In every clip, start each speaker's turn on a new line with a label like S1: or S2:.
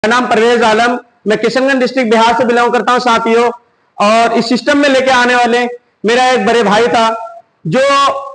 S1: मेरा नाम परवेज आलम, मैं किशनगंज डिस्ट्रिक्ट बिहार से बिलोंग करता हूं साथियों। और इस सिस्टम में लेके आने वाले मेरा एक बड़े भाई था जो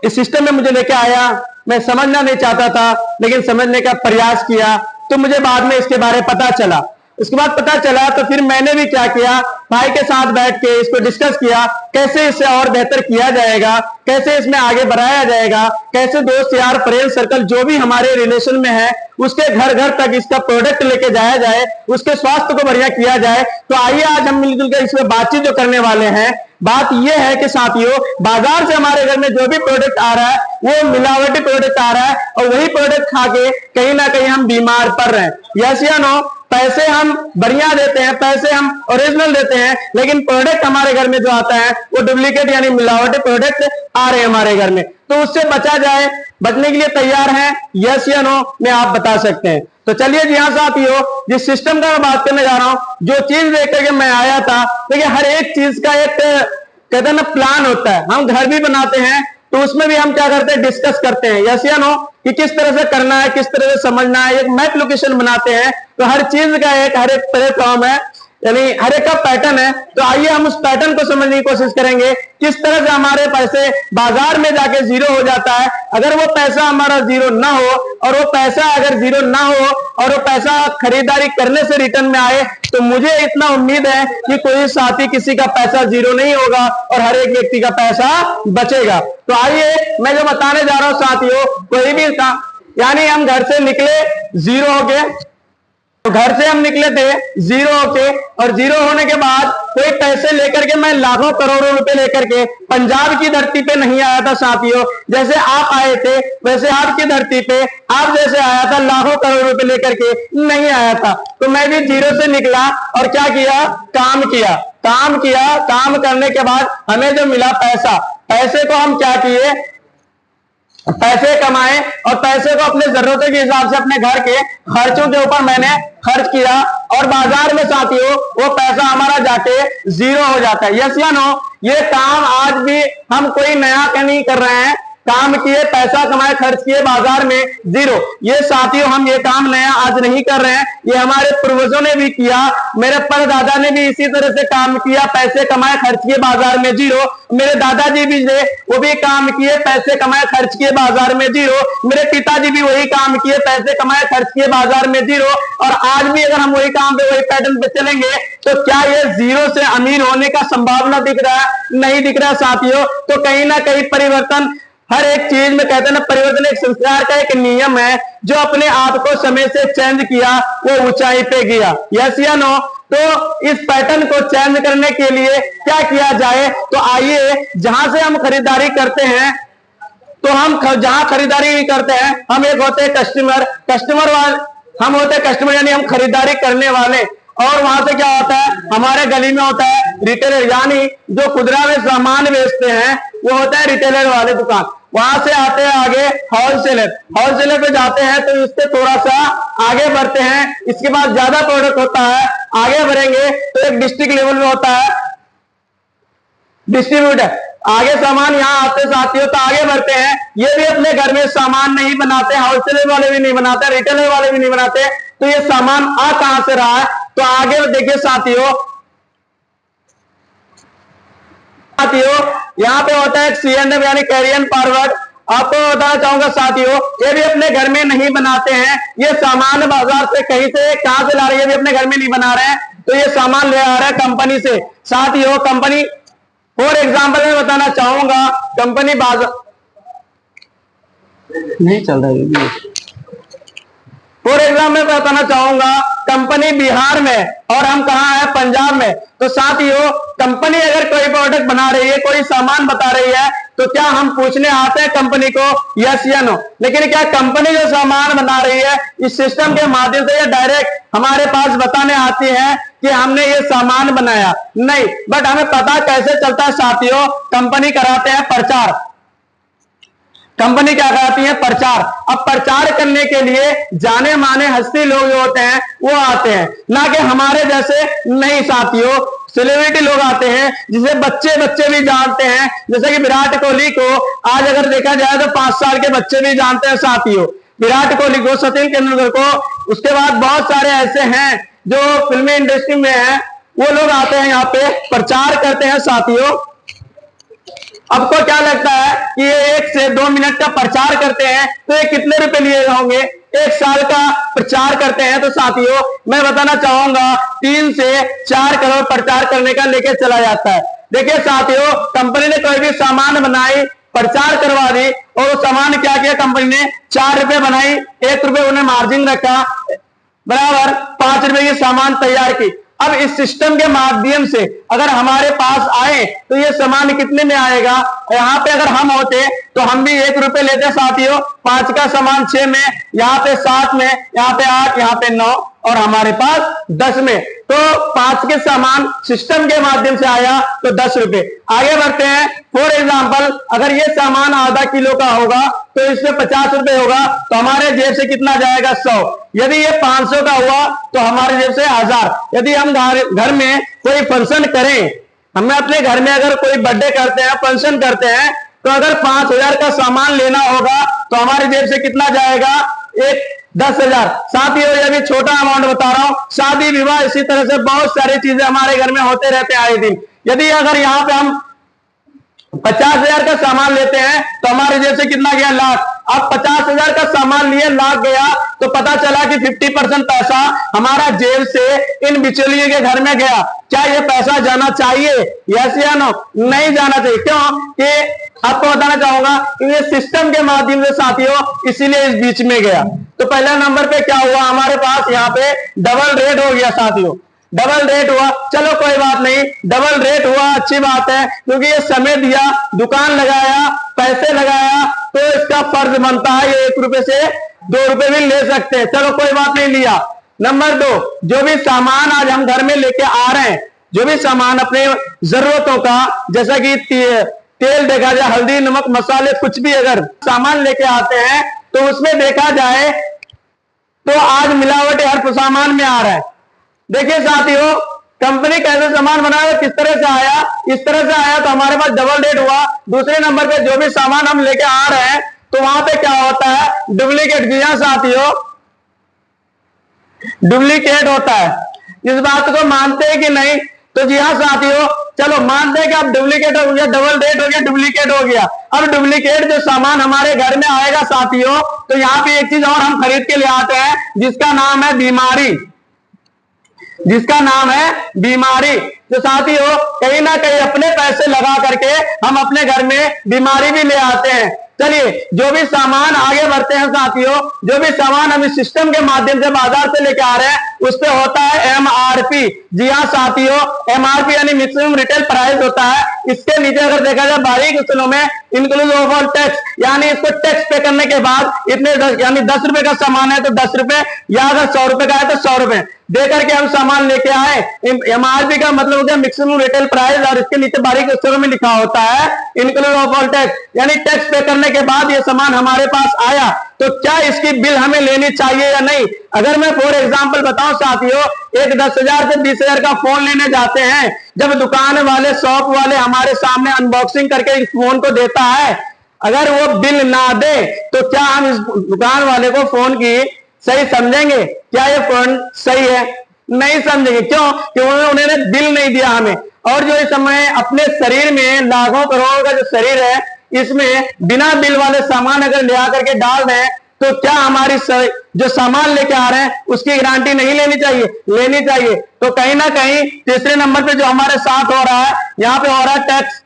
S1: इस सिस्टम में मुझे लेके आया। मैं समझना नहीं चाहता था लेकिन समझने का प्रयास किया, तो मुझे बाद में इसके बारे में पता चला। उसके बाद पता चला तो फिर मैंने भी क्या किया, भाई के साथ बैठ के इसको डिस्कस किया, कैसे इसे और बेहतर किया जाएगा, कैसे इसमें आगे बढ़ाया जाएगा, कैसे दोस्त यार फ्रेंड सर्कल जो भी हमारे रिलेशन में है उसके घर घर तक इसका प्रोडक्ट लेके जाया जाए, उसके स्वास्थ्य को बढ़िया किया जाए। तो आइए आज हम मिलजुल कर इसमें बातचीत जो करने वाले हैं। बात यह है कि साथियों, बाजार से हमारे घर में जो भी प्रोडक्ट आ रहा है वो मिलावटी प्रोडक्ट आ रहा है और वही प्रोडक्ट खा के कहीं ना कहीं हम बीमार पड़ रहे हैं। यस या नो? पैसे हम बढ़िया देते हैं, पैसे हम ओरिजिनल देते हैं, लेकिन प्रोडक्ट हमारे घर में जो आता है वो डुप्लीकेट यानी मिलावटी प्रोडक्ट आ रहे हैं हमारे घर में। तो उससे बचा जाए, बचने के लिए तैयार हैं? यस या नो में आप बता सकते हैं। तो चलिए जी हाँ साथियों, जिस सिस्टम का मैं बात करने जा रहा हूं, जो चीज देख करके मैं आया था, देखिए हर एक चीज का एक कहते हैं ना प्लान होता है। हम घर भी बनाते हैं तो उसमें भी हम क्या करते हैं, डिस्कस करते हैं। यस या नो कि किस तरह से करना है, किस तरह से समझना है, एक मैप लोकेशन बनाते हैं। तो हर चीज का एक हर एक प्लेटफॉर्म है, यानी हर एक का पैटर्न है। तो आइए हम उस पैटर्न को समझने की कोशिश करेंगे, किस तरह से हमारे पैसे बाजार में जाके जीरो हो जाता है। अगर वो पैसा हमारा जीरो ना हो और वो पैसा अगर जीरो ना हो और वो पैसा खरीदारी करने से रिटर्न में आए, तो मुझे इतना उम्मीद है कि कोई साथी किसी का पैसा जीरो नहीं होगा और हर एक व्यक्ति का पैसा बचेगा। तो आइए मैं जो बताने जा रहा हूं साथियों, कोई भी काम, यानी हम घर से निकले जीरो होके, तो घर से हम निकले थे जीरो होके, और जीरो होने के बाद कोई पैसे लेकर के मैं लाखों करोड़ों रुपए लेकर के पंजाब की धरती पे नहीं आया था साथियों। जैसे आप आए थे वैसे आपकी धरती पे आप जैसे आया था लाखों करोड़ रुपए लेकर के नहीं आया था। तो मैं भी जीरो से निकला और क्या किया, काम किया, काम किया। काम करने के बाद हमें जो मिला पैसा, पैसे को हम क्या किए, पैसे कमाए और पैसे को अपने जरूरतों के हिसाब से अपने घर के खर्चों के ऊपर मैंने खर्च किया और बाजार में साथियों वो पैसा हमारा जाके जीरो हो जाता है। यस या नो? ये काम आज भी हम कोई नया नहीं कर रहे हैं, काम किए, पैसा कमाए, खर्च किए, बाजार में जीरो। ये साथियों हम ये काम नया आज नहीं कर रहे हैं, ये हमारे पूर्वजों ने भी किया, मेरे परदादा ने भी इसी तरह से काम किया, पैसे कमाए, खर्च किए, बाजार में जीरो। मेरे दादाजी भी थे, वो भी काम किए, पैसे कमाए, खर्च किए, बाजार में जीरो। मेरे पिताजी भी वही काम किए, पैसे कमाए, खर्च किए, बाजार में जीरो। और आज भी अगर हम वही काम पे वही पैटर्न पे चलेंगे तो क्या ये जीरो से अमीर होने का संभावना दिख रहा है? नहीं दिख रहा साथियों। तो कहीं ना कहीं परिवर्तन हर एक चीज में, कहते हैं ना, परिवर्तन एक संस्कार का एक नियम है। जो अपने आप को समय से चेंज किया वो ऊंचाई पे गया। यस या नो? तो इस पैटर्न को चेंज करने के लिए क्या किया जाए? तो आइए, जहां से हम खरीदारी करते हैं, तो हम जहां खरीदारी करते हैं हम एक होते हैं कस्टमर, कस्टमर वाले हम होते हैं कस्टमर यानी हम खरीदारी करने वाले। और वहां से क्या होता है, हमारे गली में होता है रिटेलर, यानी जो खुदरा में सामान बेचते हैं वो होता है रिटेलर वाले दुकान। वहां से आते हैं आगे होलसेलर, होलसेलर पे जाते हैं तो इससे थोड़ा सा आगे बढ़ते हैं, इसके बाद ज्यादा प्रोडक्ट होता है, आगे बढ़ेंगे तो एक डिस्ट्रिक्ट लेवल में होता है डिस्ट्रीब्यूटर। आगे सामान यहाँ आते साथियों तो आगे बढ़ते हैं, ये भी अपने घर में सामान नहीं बनाते, होलसेलर वाले भी नहीं बनाते, रिटेलर वाले भी नहीं बनाते। तो ये सामान आ कहां से रहा है? तो आगे देखिए साथियों, यहाँ पे होता है C&F यानी कैरियर फॉरवर्ड। आपको बताना चाहूंगा साथियों, ये भी अपने घर में नहीं बनाते हैं, ये सामान बाजार से कहीं से कहां से ला रहे हैं, ये भी अपने घर में नहीं बना रहे हैं, तो ये सामान ले आ रहा है कंपनी से। साथियों कंपनी, फॉर एग्जाम्पल मैं बताना चाहूंगा, कंपनी बाजार नहीं चल रहा है, फॉर एग्जाम्पल मैं बताना चाहूंगा कंपनी बिहार में और हम कहाँ है, पंजाब में। तो साथियों कंपनी अगर कोई प्रोडक्ट बना रही है, कोई सामान बता रही है, तो क्या हम पूछने आते हैं कंपनी को यस या नो? लेकिन क्या कंपनी जो सामान बना रही है इस सिस्टम के माध्यम से या डायरेक्ट हमारे पास बताने आती है कि हमने ये सामान बनाया? नहीं। बट हमें पता कैसे चलता है साथियों? कंपनी कराते हैं प्रचार, कंपनी क्या कराती है, प्रचार। अब प्रचार करने के लिए जाने माने हस्ती लोग जो होते हैं वो आते हैं, ना कि हमारे जैसे नहीं साथियों, सेलिब्रिटी लोग आते हैं जिसे बच्चे बच्चे भी जानते हैं। जैसे कि विराट कोहली को आज अगर देखा जाए तो 5 साल के बच्चे भी जानते हैं साथियों। विराट कोहली को, सचिन तेंदुलकर को, उसके बाद बहुत सारे ऐसे हैं जो फिल्मी इंडस्ट्री में हैं, वो लोग आते हैं यहाँ पे प्रचार करते हैं साथियों। आपको क्या लगता है कि ये 1 से 2 मिनट का प्रचार करते हैं तो ये कितने रुपए लिए होंगे? 1 साल का प्रचार करते हैं तो साथियों मैं बताना चाहूंगा 3 से 4 करोड़ प्रचार करने का लेके चला जाता है। देखिए साथियों, कंपनी ने कोई भी सामान बनाई, प्रचार करवा दी, और वो सामान क्या किया, कंपनी ने 4 रुपए बनाई, 1 रुपए उन्हें मार्जिन रखा, बराबर 5 रुपए की सामान तैयार की। अब इस सिस्टम के माध्यम से अगर हमारे पास आए तो ये सामान कितने में आएगा? यहाँ पे अगर हम होते तो हम भी 1 रुपए लेते साथियों, 5 का सामान 6 में, यहाँ पे 7 में, यहाँ पे 8, यहाँ पे 9, और हमारे पास 10 में। तो 5 के सामान सिस्टम के माध्यम से आया तो 10 रुपए। आगे बढ़ते हैं। फॉर एग्जाम्पल, अगर ये सामान आधा किलो का होगा तो इसमें 50 रुपए होगा, तो हमारे जेब से कितना जाएगा? 100। यदि ये 500 का हुआ तो हमारे जेब से 1000। यदि हम घर में कोई फंक्शन करें, हमें अपने घर में अगर कोई बर्थडे करते हैं, फंक्शन करते हैं, तो अगर 5000 का सामान लेना होगा तो हमारी जेब से कितना जाएगा? 10,000। साथियों ये भी छोटा अमाउंट बता रहा हूं, शादी विवाह इसी तरह से बहुत सारी चीजें हमारे घर में होते रहते हैं आए दिन। यदि अगर यहाँ पे हम 50,000 का सामान लेते हैं तो हमारे जेब से कितना गया? लाख। अब 50,000 का सामान लिए लाख गया तो पता चला कि 50% पैसा हमारा जेब से इन बिचौलियों के घर में गया। क्या ये पैसा जाना चाहिए? यस या नो? नहीं जाना चाहिए। क्यों? कि आपको बताना चाहूंगा कि ये सिस्टम के माध्यम से साथियों, इसीलिए इस बीच में गया। तो पहला नंबर पे क्या हुआ हमारे पास? यहाँ पे डबल रेट हो गया साथियों, डबल रेट हुआ। चलो कोई बात नहीं, डबल रेट हुआ, अच्छी बात है, क्योंकि ये समय दिया, दुकान लगाया, पैसे लगाया, तो इसका फर्ज बनता है ये 1 रुपए से 2 रुपए भी ले सकते हैं। चलो कोई बात नहीं, लिया। नंबर 2, जो भी सामान आज हम घर में लेके आ रहे हैं, जो भी सामान अपने जरूरतों का, जैसा कि तेल देखा जाए, हल्दी, नमक, मसाले, कुछ भी अगर सामान लेके आते हैं तो उसमें देखा जाए तो आज मिलावट हर सामान में आ रहा है। देखिए साथियों, कंपनी कैसे सामान बनाया, किस तरह से आया, इस तरह से आया तो हमारे पास डबल रेट हुआ। दूसरे नंबर पे जो भी सामान हम लेके आ रहे हैं तो वहां पे क्या होता है? डुप्लीकेट। जी हाँ साथियों, डुप्लीकेट होता है। इस बात को मानते हैं कि नहीं? तो जी हाँ साथियों, चलो मानते हैं कि अब डुप्लीकेट हो गया, डबल रेट हो गया, डुप्लीकेट हो गया। अब डुप्लीकेट जो सामान हमारे घर में आएगा साथियों, तो यहाँ पे एक चीज और हम खरीद के ले आते हैं जिसका नाम है बीमारी, जिसका नाम है बीमारी। तो साथियों कहीं ना कहीं अपने पैसे लगा करके हम अपने घर में बीमारी भी ले आते हैं। चलिए, जो भी सामान आगे बढ़ते हैं साथियों, जो भी सामान हम इस सिस्टम के माध्यम से बाजार से लेके आ रहे हैं उस पे होता है एमआरपी। जी हाँ साथियों, एमआरपी यानी मैक्सिमम रिटेल प्राइस होता है। इसके नीचे अगर देखा जाए बारीक क्वेश्चनों में, इंक्लूड ओवर टैक्स, यानी इसको टैक्स पे करने के बाद इतने यानी 10 रुपए का सामान है तो 10 रुपए, या अगर 100 रुपए का है तो 100 रुपए दे करके हम सामान लेके आए। एमआरपी का मतलब हो गया मैक्सिमम रिटेल प्राइस, और इसके नीचे बारीक अक्षरों में लिखा होता है इंक्लूड ऑफ टैक्स, यानी टैक्स पे करने के बाद ये सामान हमारे पास आया तो क्या इसकी बिल हमें लेनी चाहिए या नहीं? अगर मैं फॉर एग्जांपल बताऊं साथियों, एक 10,000 से 20,000 का फोन लेने जाते हैं, जब दुकान वाले, शॉप वाले हमारे सामने अनबॉक्सिंग करके इस फोन को देता है, अगर वो बिल ना दे तो क्या हम इस दुकान वाले को फोन की सही समझेंगे? क्या ये फोन सही है? नहीं समझेंगे। क्यों? क्योंकि उन्होंने बिल नहीं दिया हमें। और जो इस समय अपने शरीर में लाखों करोड़ों का जो शरीर है, इसमें बिना बिल वाले सामान अगर ले आकर के डाल दें तो क्या हमारी जो सामान लेके आ रहे हैं उसकी गारंटी नहीं लेनी चाहिए? लेनी चाहिए। तो कहीं ना कहीं तीसरे नंबर पे जो हमारे साथ हो रहा है, यहाँ पे हो रहा है टैक्स,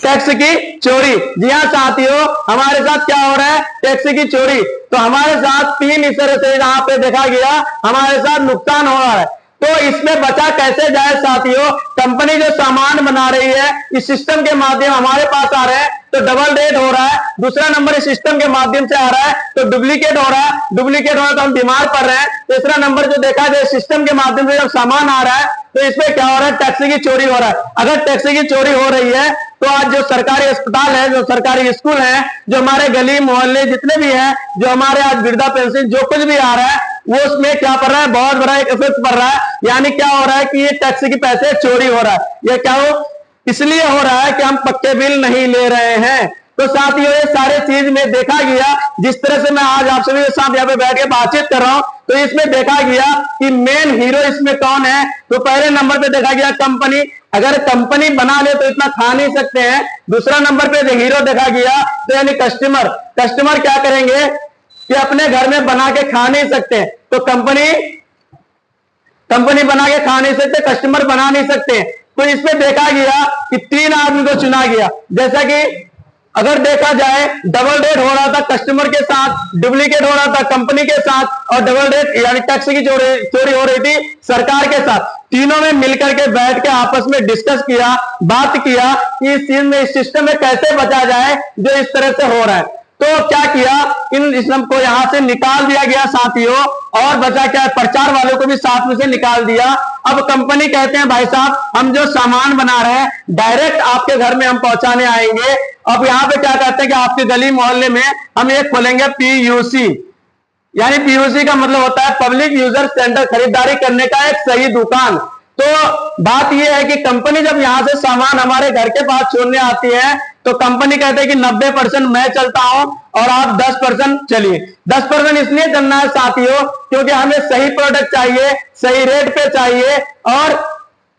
S1: टैक्स की चोरी। जी हाँ साथियों, हमारे साथ क्या हो रहा है? टैक्स की चोरी। तो हमारे साथ 3 इस तरह से यहाँ पे देखा गया हमारे साथ नुकसान हो रहा है। तो इसमें बचा कैसे जाए साथियों? कंपनी जो सामान बना रही है इस सिस्टम के माध्यम हमारे पास आ रहे हैं तो डबल रेट हो रहा है। दूसरा नंबर इस सिस्टम के माध्यम से आ रहा है तो डुप्लीकेट हो रहा है, डुप्लीकेट हो रहा है तो हम बीमार पड़ रहे हैं। तीसरा नंबर जो देखा जाए सिस्टम के माध्यम से जब सामान आ रहा है तो इसमें क्या हो रहा है? टैक्स की चोरी हो रहा है। अगर टैक्स की चोरी हो रही है तो आज जो सरकारी अस्पताल है, जो सरकारी स्कूल है, जो हमारे गली मोहल्ले जितने भी हैं, जो हमारे आज वृद्धा पेंशन जो कुछ भी आ रहा है, वो उसमें क्या पड़ रहा है? बहुत बड़ा एक इफेक्ट पड़ रहा है। यानी क्या हो रहा है कि ये टैक्स के पैसे चोरी हो रहा है। ये क्या हो? इसलिए हो रहा है कि हम पक्के बिल नहीं ले रहे हैं। तो तो साथियों ये सारे चीज में देखा गया, जिस तरह से मैं आज आप सभी के साथ यहाँ पे बैठ के बातचीत कर रहा हूं, तो इसमें देखा गया कि मेन हीरो इसमें कौन है। तो पहले नंबर पे देखा गया कंपनी, अगर कंपनी बना ले तो इतना खा नहीं सकते हैं। दूसरा नंबर पे हीरो देखा गया तो यानी कस्टमर, कस्टमर क्या करेंगे कि अपने घर में बना के खा नहीं सकते, तो कंपनी बना के खा नहीं सकते, कस्टमर बना नहीं सकते। तो इसमें देखा गया कि 3 आदमी को चुना गया। जैसा कि अगर देखा जाए डबल रेट हो रहा था कस्टमर के साथ, डुप्लीकेट हो रहा था कंपनी के साथ, और डबल रेट यानी टैक्स की चोरी हो रही थी सरकार के साथ। तीनों में मिलकर के बैठ के आपस में डिस्कस किया, बात किया कि इस चीज में, इस सिस्टम में कैसे बचा जाए जो इस तरह से हो रहा है। तो क्या किया, इन सिस्टम को यहां से निकाल दिया गया साथियों, और बचा क्या, प्रचार वालों को भी साथ में से निकाल दिया। अब कंपनी कहते हैं भाई साहब हम जो सामान बना रहे हैं डायरेक्ट आपके घर में हम पहुंचाने आएंगे। अब यहां पे क्या कहते हैं कि आपके गली मोहल्ले में हम एक खोलेंगे पीयूसी, यानी पीयूसी का मतलब होता है पब्लिक यूजर सेंटर, खरीदारी करने का एक सही दुकान। तो बात यह है कि कंपनी जब यहां से सामान हमारे घर के पास छोड़ने आती है तो कंपनी कहते हैं कि 90% मैं चलता हूं और आप 10% चलिए। 10% इसलिए चलना है साथियों क्योंकि हमें सही प्रोडक्ट चाहिए, सही रेट पे चाहिए और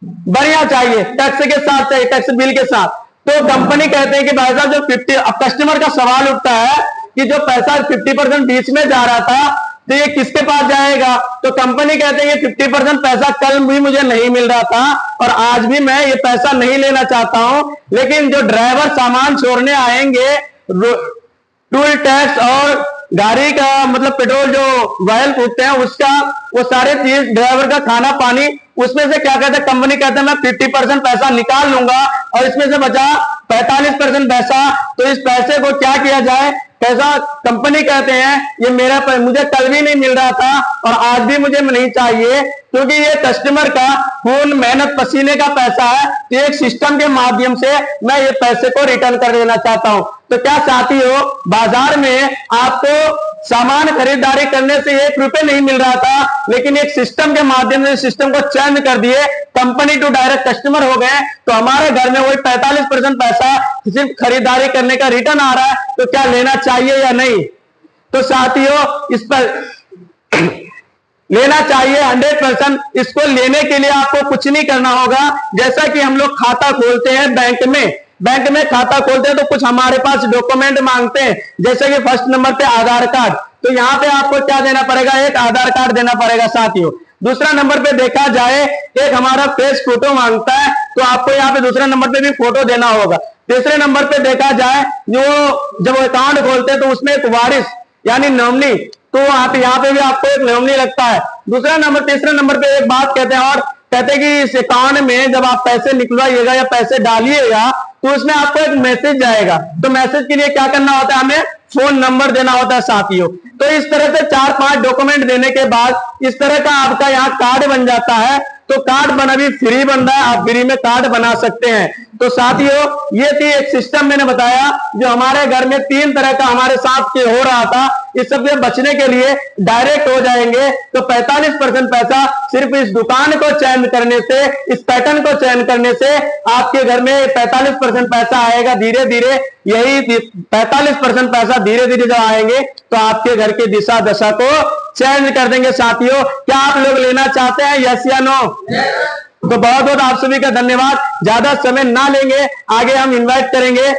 S1: बढ़िया चाहिए, टैक्स के साथ चाहिए, टैक्स बिल के साथ। तो कंपनी कहते हैं कि भाई साहब जो 50, अब कस्टमर का सवाल उठता है कि जो पैसा 50% बीच में जा रहा था तो ये किसके पास जाएगा। तो कंपनी कहते हैं कि 50% पैसा कल भी मुझे नहीं मिल रहा था और आज भी मैं ये पैसा नहीं लेना चाहता हूं, लेकिन जो ड्राइवर सामान छोड़ने आएंगे टूल टैक्स और गाड़ी का मतलब पेट्रोल जो वायल पूछते हैं उसका, वो सारे चीज ड्राइवर का खाना पानी, उसमें से क्या कहते हैं कंपनी कहते हैं मैं 50% पैसा निकाल लूंगा और इसमें से बचा 45% पैसा। तो इस पैसे को क्या किया जाए, पैसा कंपनी कहते हैं ये मेरा मुझे कल भी नहीं मिल रहा था और आज भी मुझे नहीं चाहिए क्योंकि ये कस्टमर का खून मेहनत पसीने का पैसा है। तो एक सिस्टम के माध्यम से मैं ये पैसे को रिटर्न कर देना चाहता हूं। तो क्या चाहती हो, बाजार में आपको सामान खरीदारी करने से 1 रुपए नहीं मिल रहा था, लेकिन एक सिस्टम के माध्यम से सिस्टम को चेंज कर दिए, कंपनी टू डायरेक्ट कस्टमर हो गए, तो हमारे घर में वही 45% पैसा सिर्फ खरीदारी करने का रिटर्न आ रहा है। तो क्या लेना चाहिए या नहीं। तो साथियों इस पर लेना चाहिए 100%। इसको लेने के लिए आपको कुछ नहीं करना होगा। जैसा कि हम लोग खाता खोलते हैं बैंक में खाता खोलते हैं तो कुछ हमारे पास डॉक्यूमेंट मांगते हैं, जैसे कि फर्स्ट नंबर पे आधार कार्ड। तो यहां पे आपको क्या देना पड़ेगा, एक आधार कार्ड देना पड़ेगा साथियों। दूसरा नंबर पे देखा जाए एक हमारा फेस फोटो मांगता है, तो आपको यहाँ पे दूसरे नंबर पे भी फोटो देना होगा। तीसरे नंबर पे देखा जाए जो जब अकाउंट खोलते हैं तो उसमें एक वारिस यानी नॉमिनी, तो यहाँ पे भी आपको एक नॉमिनी लगता है। तीसरे नंबर पे एक बात कहते हैं, और कहते हैं कि इस अकाउंट में जब आप पैसे निकलवाइएगा या पैसे डालिएगा तो उसमें आपको एक मैसेज जाएगा। तो मैसेज के लिए क्या करना होता है, हमें फोन नंबर देना होता है साथियों। तो इस तरह से 4-5 डॉक्यूमेंट देने के बाद इस तरह का आपका यहाँ कार्ड बन जाता है। तो कार्ड बना भी फ्री बन रहा है, आप फ्री में कार्ड बना सकते हैं। तो साथियों ये थी एक सिस्टम मैंने बताया जो हमारे घर में 3 तरह का हमारे साथ के हो रहा था। इस सब से बचने के लिए डायरेक्ट हो जाएंगे तो 45% पैसा सिर्फ इस दुकान को चयन करने से, इस पैटर्न को चयन करने से आपके घर में 45% पैसा आएगा। धीरे धीरे यही 45% पैसा धीरे धीरे जब आएंगे तो आपके घर की दिशा दशा को चेंज कर देंगे। साथियों क्या आप लोग लेना चाहते हैं, यस या नो? तो बहुत बहुत आप सभी का धन्यवाद। ज्यादा समय ना लेंगे, आगे हम इनवाइट करेंगे